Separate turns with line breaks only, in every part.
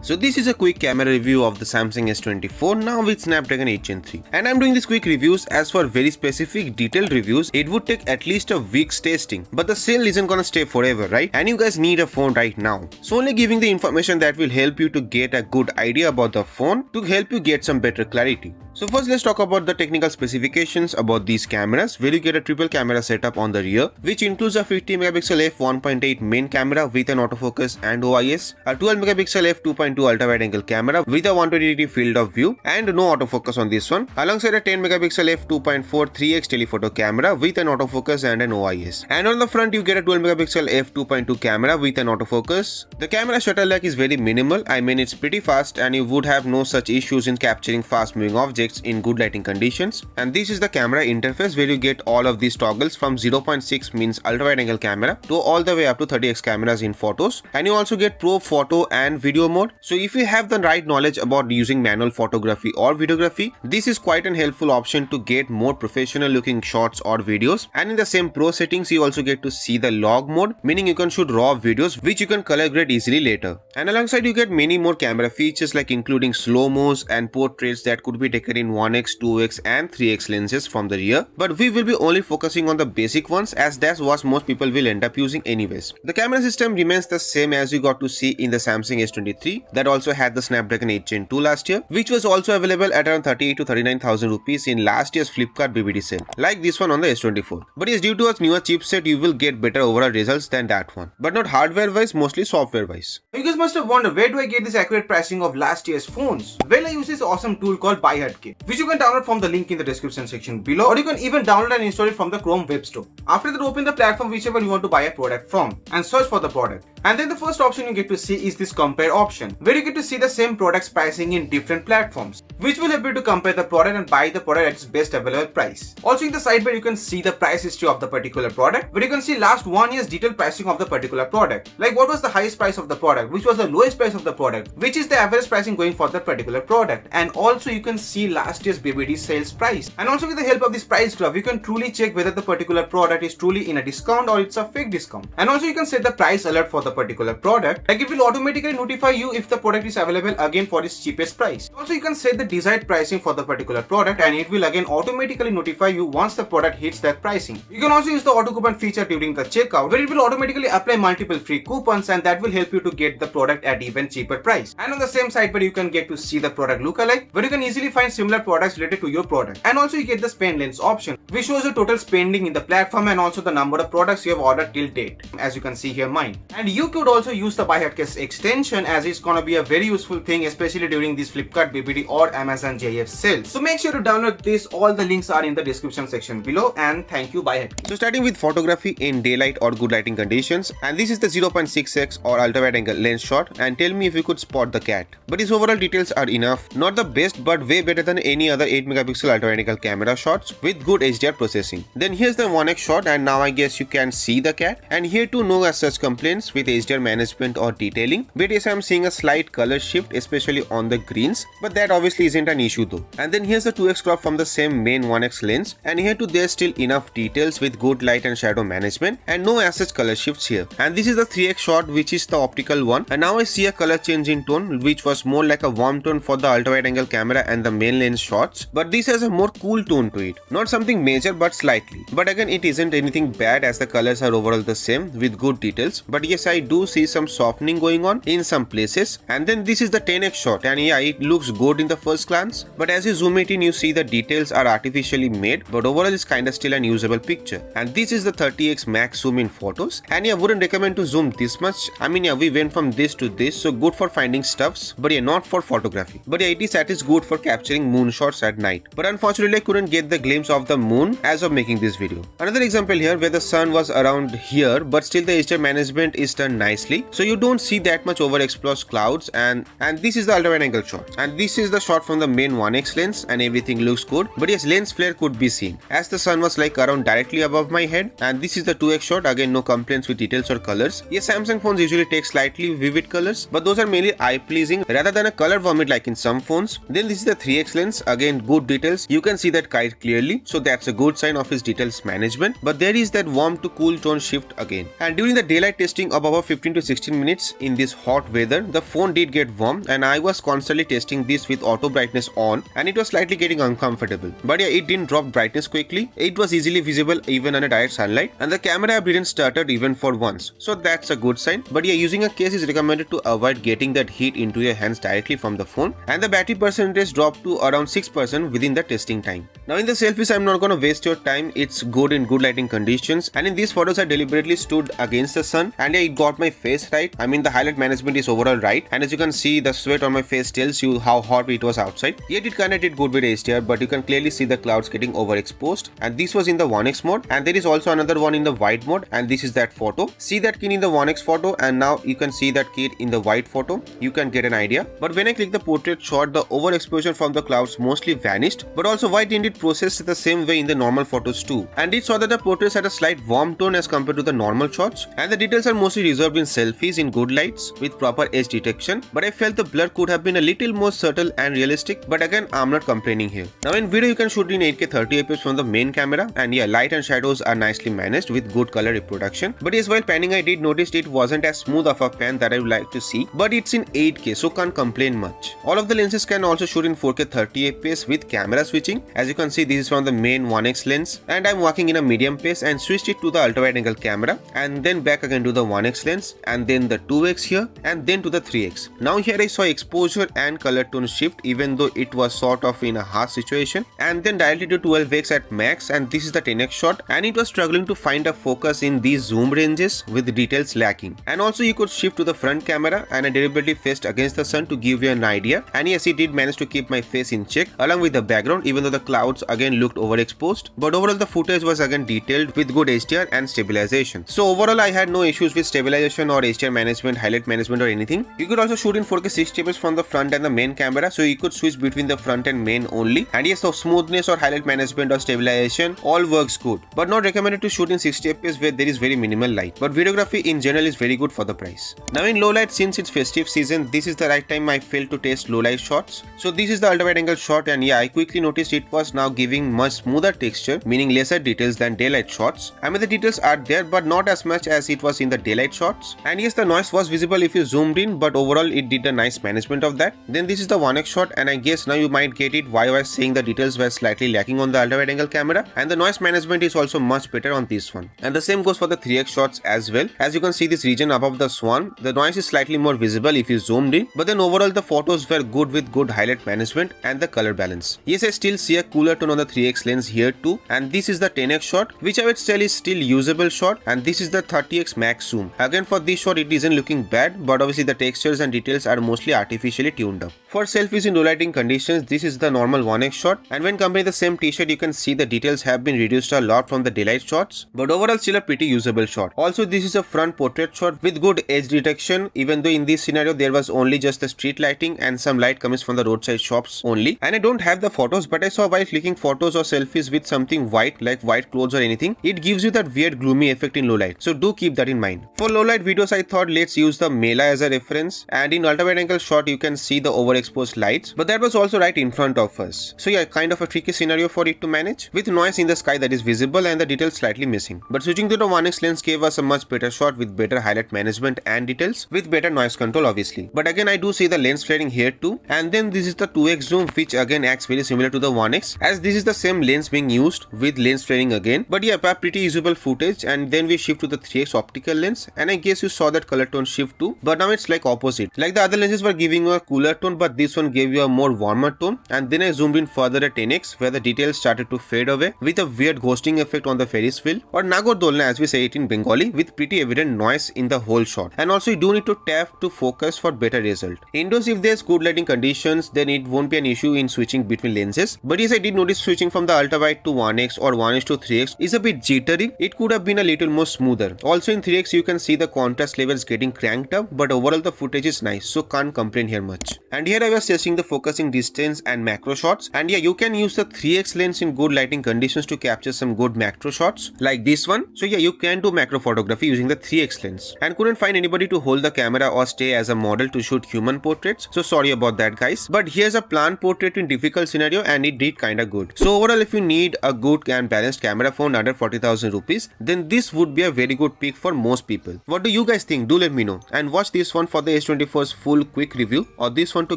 So this is a quick camera review of the Samsung S24 now with Snapdragon 8 Gen 3. And I'm doing these quick reviews as for very specific detailed reviews it would take at least a week's testing. But the sale isn't gonna stay forever, right? And you guys need a phone right now. So only giving the information that will help you to get a good idea about the phone to help you get some better clarity. So first let's talk about the technical specifications about these cameras, where you get a triple camera setup on the rear, which includes a 50 megapixel f1.8 main camera with an autofocus and OIS, a 12 megapixel f2.2 ultra wide angle camera with a 120° field of view and no autofocus on this one, alongside a 10 megapixel f2.4 3x telephoto camera with an autofocus and an OIS. And on the front you get a 12 megapixel f2.2 camera with an autofocus. The camera shutter lag is very minimal, I mean it's pretty fast and you would have no such issues in capturing fast moving objects in good lighting conditions. And this is the camera interface where you get all of these toggles from 0.6 means ultra wide angle camera to all the way up to 30x cameras in photos, and you also get pro photo and video mode. So if you have the right knowledge about using manual photography or videography, this is quite an helpful option to get more professional looking shots or videos. And in the same pro settings you also get to see the log mode, meaning you can shoot raw videos which you can color grade easily later. And alongside you get many more camera features like including slow-mos and portraits that could be taken in 1x, 2x and 3x lenses from the rear, but we will be only focusing on the basic ones as that's what most people will end up using anyways. The camera system remains the same as you got to see in the Samsung S23 that also had the Snapdragon 8 Gen 2 last year, which was also available at around 38 to 39,000 rupees in last year's Flipkart BBD sale, like this one on the S24. But yes, due to its newer chipset you will get better overall results than that one, but not hardware wise, mostly software wise.
You guys must have wondered, where do I get this accurate pricing of last year's phones? Well, I use this awesome tool called BuyHatKit, which you can download from the link in the description section below, or you can even download and install it from the Chrome Web Store. After that, open the platform whichever you want to buy a product from and search for the product. And then the first option you get to see is this compare option, where you get to see the same product's pricing in different platforms, which will help you to compare the product and buy the product at its best available price. Also in the sidebar you can see the price history of the particular product, where you can see last 1 year's detailed pricing of the particular product, like what was the highest price of the product, which was the lowest price of the product, which is the average pricing going for that particular product, and also you can see last year's BBD sales price. And also with the help of this price graph you can truly check whether the particular product is truly in a discount or it's a fake discount. And also you can set the price alert for the particular product, like it will automatically notify you if the product is available again for its cheapest price. Also you can set the desired pricing for the particular product and it will again automatically notify you once the product hits that pricing. You can also use the auto coupon feature during the checkout, where it will automatically apply multiple free coupons and that will help you to get the product at even cheaper price. And on the same side, but you can get to see the product lookalike, where you can easily find similar products related to your product. And also you get the spend lens option, which shows the total spending in the platform and also the number of products you have ordered till date, as you can see here mine. And you could also use the BuyHatKit extension, as it's gonna be a very useful thing especially during these Flipkart BBD or Amazon JF sales. So make sure to download this, all the links are in the description section below, and thank you BuyHatKit.
So starting with photography in daylight or good lighting conditions, and this is the 0.6x or ultra wide angle lens shot, and tell me if you could spot the cat. But its overall details are enough, not the best but way better than any other 8 megapixel ultra wide angle camera shots with good HDR processing. Then here's the 1x shot, and now I guess you can see the cat, and here too no as such complaints with HDR management or detailing, but yes, I'm seeing a slight color shift especially on the greens, but that obviously isn't an issue though. And then here's the 2x crop from the same main 1x lens, and here too there's still enough details with good light and shadow management and no as such color shifts here. And this is the 3x shot, which is the optical one, and now I see a color change in tone which was more like a warm tone for the ultra wide angle camera and the main lens shots, but this has a more cool tone to it, not something major but slightly. But again it isn't anything bad as the colors are overall the same with good details, but yes, I do see some softening going on in some places. And then this is the 10x shot, and yeah, it looks good in the first glance, but as you zoom it in you see the details are artificially made, but overall it's kinda still an usable picture. And this is the 30x max zoom in photos, and yeah, wouldn't recommend to zoom this much. I mean yeah, we went from this to this, so good for finding stuffs, but yeah, not for photography. But yeah, it is at least good for capturing moon shots at night, but unfortunately I couldn't get the glimpse of the moon as of making this video. Another example here where the sun was around here, but still the HDR management is done nicely, so you don't see that much overexposed clouds. And this is the ultra wide angle shot, and this is the shot from the main 1x lens, and everything looks good, but yes, lens flare could be seen as the sun was like around directly above my head. And this is the 2x shot, again no complaints with details or colors. Yes, Samsung phones usually take slightly vivid colors, but those are mainly eye pleasing rather than a color vomit like in some phones. Then this is the 3x lens, again good details, you can see that kite clearly, so that's a good sign of its details management, but there is that warm to cool tone shift again. And during the daylight testing of about 15 to 16 minutes in this hot weather, the phone did get warm and I was constantly testing this with auto brightness on and it was slightly getting uncomfortable. But yeah, it didn't drop brightness quickly. It was easily visible even under direct sunlight and the camera app didn't stutter even for once. So that's a good sign. But yeah, using a case is recommended to avoid getting that heat into your hands directly from the phone, and the battery percentage dropped to around 6% within the testing time. Now in the selfies, I'm not gonna waste your time. It's good in good lighting conditions, and in these photos I deliberately stood against the sun and yeah, it got my face right. I mean, the highlight management is overall right, and as you can see, the sweat on my face tells you how hot it was outside. Yet it kinda did good with HDR, but you can clearly see the clouds getting overexposed, and this was in the 1x mode, and there is also another one in the wide mode, and this is that photo. See that kid in the 1x photo, and now you can see that kid in the wide photo. You can get an idea. But when I click the portrait shot, the overexposure from the clouds mostly vanished. But also, why didn't it process the same way in the normal photos too? And it saw that the portraits had a slight warm tone as compared to the normal shots, and the details are mostly reserved in selfies in good lights with proper edge detection. But I felt the blur could have been a little more subtle and realistic, but again, I'm not complaining here. Now in video you can shoot in 8K 30fps from the main camera, and yeah, light and shadows are nicely managed with good color reproduction. But yes, while panning I did notice it wasn't as smooth of a pan that I would like to see, but it's in 8K, so can't complain much. All of the lenses can also shoot in 4K 30fps with camera switching. As you can see, this is from the main 1x lens, and I'm working in a medium pace and switched it to the ultra wide angle camera, and then back again to the 1x lens, and then the 2x here, and then to the 3x. Now here I saw exposure and color tone shift even though it was sort of in a harsh situation, and then directly to 12x at max, and this is the 10x shot, and it was struggling to find a focus in these zoom ranges with details lacking. And also you could shift to the front camera, and I deliberately faced against the sun to give you an idea, and yes, it did manage to keep my face in check along with the background even though the clouds again looked overexposed. But overall the footage was again detailed with good HDR and stabilization. So overall I had no issues with stabilization or HDR management, highlight management or anything. You could also shoot in 4K 60fps from the front and the main camera, so you could switch between the front and main only. And yes, the smoothness or highlight management or stabilization all works good, but not recommended to shoot in 60fps where there is very minimal light. But videography in general is very good for the price. Now in low light, since it's festive season, this is the right time I felt to test low light shots. So this is the ultra wide angle shot, and yeah, I quickly noticed it was now giving much smoother texture, meaning lesser details than daylight shots. I mean, the details are there but not as much as it was in the daylight shots. And yes, the noise was visible if you zoomed in, but overall it did a nice management of that. Then this is the 1x shot, and I guess now you might get it why I was saying the details were slightly lacking on the ultra wide angle camera, and the noise management is also much better on this one. And the same goes for the 3x shots as well. As you can see this region above the swan, the noise is slightly more visible if you zoomed in, but then overall the photos were good with good highlight management and the color balance. Yes, I still see a cooler tone on the 3x lens here too, and this is the 10x shot, which I would say is still usable shot, and this is the 30x max zoom. Again, for this shot it isn't looking bad, but obviously the textures and details are mostly artificially tuned up. For selfies in low lighting conditions, this is the normal 1x shot, and when comparing the same t-shirt you can see the details have been reduced a lot from the daylight shots, but overall still a pretty usable shot. Also, this is a front portrait shot with good edge detection, even though in this scenario there was only just the street lighting and some light comes from the roadside shops only. And I don't have the photos, but I saw while clicking photos or selfies with something white like white clothes or anything, it gives you that weird gloomy effect in low light, so do keep that in mind. For low light videos I thought let's use the Mela as a reference, and in ultra wide angle shot you can see the overexposed lights, but that was also right in front of us. So yeah, kind of a tricky scenario for it to manage, with noise in the sky that is visible and the details slightly missing. But switching to the 1x lens gave us a much better shot with better highlight management and details with better noise control obviously. But again I do see the lens flaring here too, and then this is the 2x zoom, which again acts very similar to the 1x, as this is the same lens being used with lens flaring again. But yeah, pretty usable footage. And then we shift to the 3x optical lens, and I guess you saw that color tone shift too, but now it's like opposite. Like the other lenses were giving you a cooler tone, but this one gave you a more warmer tone. And then I zoomed in further at 10x where the details started to fade away with a weird ghosting effect on the Ferris wheel, or Nagodolna as we say it in Bengali, with pretty evident noise in the whole shot. And also you do need to tap to focus for better result. Indoors, if there's good lighting conditions, then it won't be an issue in switching between lenses. But yes, I did notice switching from the ultra wide to 1x or 1x to 3x is a bit jittery. It could have been a little more smoother. Also in 3x you can see the contrast levels getting cranked up, but overall the footage is nice, so can't complain here much. And here I was testing the focusing distance and macro shots, and yeah, you can use the 3x lens in good lighting conditions to capture some good macro shots like this one. So yeah, you can do macro photography using the 3x lens, and couldn't find anybody to hold the camera or stay as a model to shoot human portraits, so sorry about that guys. But here's a plant portrait in difficult scenario and it did kinda good. So overall, if you need a good and balanced camera phone under 40,000 rupees, then this would be a very good pick for most people. What do you guys think? Do let me know, and watch this one for the S24's full quick review, or this one to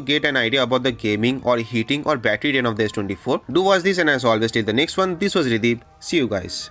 get an idea about the gaming or heating or battery drain of the S24. Do watch this, and as always till the next one, this was Rideep. See you guys.